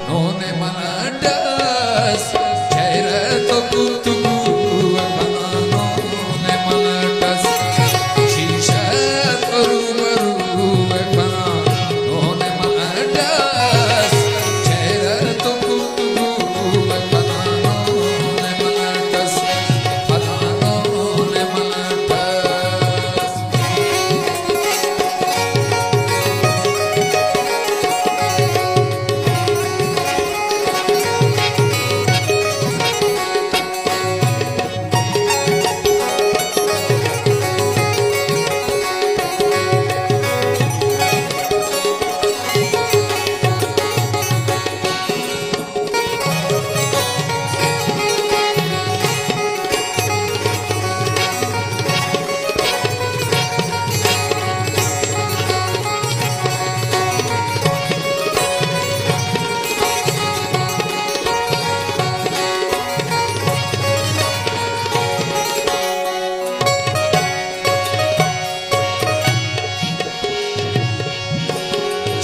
none maladas chaira to kutugu kana none maladas shisha toru maru kana none maladas chaira to kutugu kana none maladas kana none maladas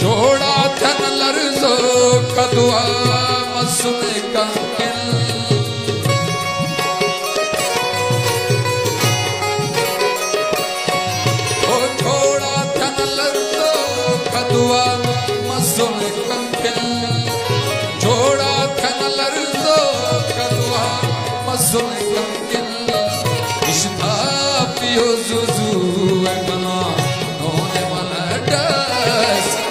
जोड़ा थन लर्जो कदुआ मसुमे कंकिल ओ जोड़ा थन लर्जो कदुआ मसुमे कंकिल जोड़ा थन लर्जो कदुआ मसुमे कंकिल इश्ता पियो जुजू बना नोने मलडस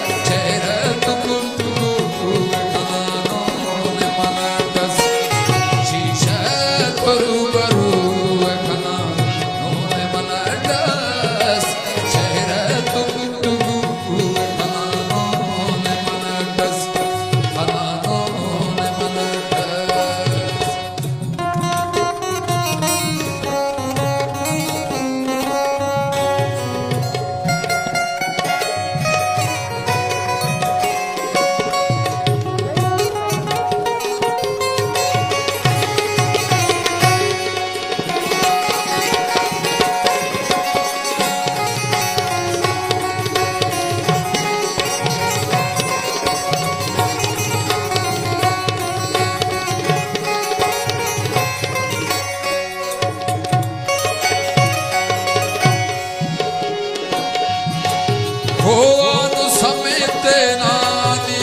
होवानु समेत नानी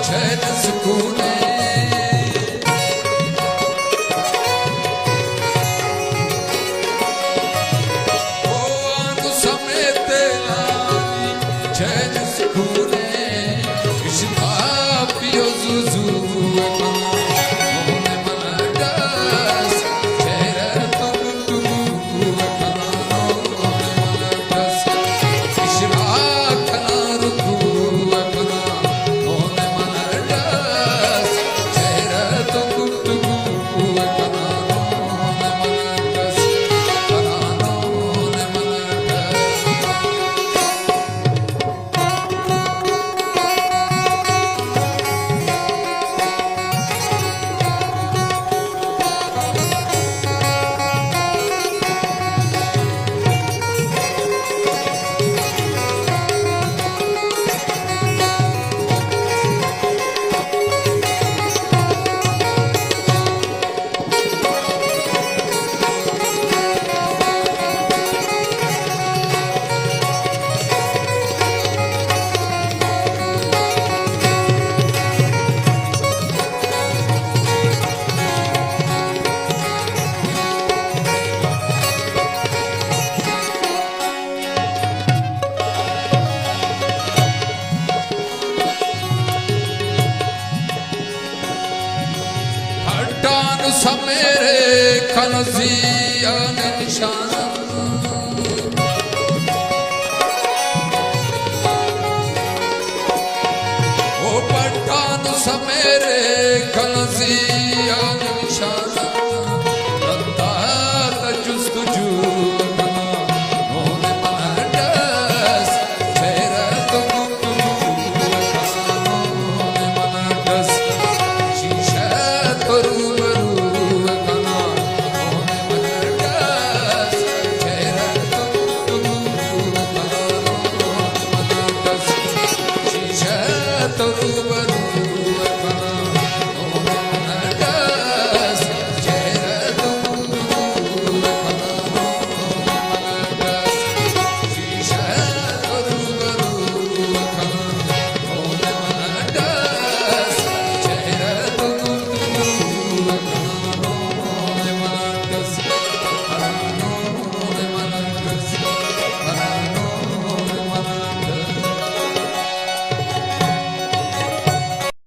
चैन सुकूने होवानु समेत नानी चैन सुकूने इश्ता पियो जुजू नोने मलडस चेहरा तो कुतुबु kana none maladas इश्रा समेरे खलजिया निशान ओ पठान समेरे खलजी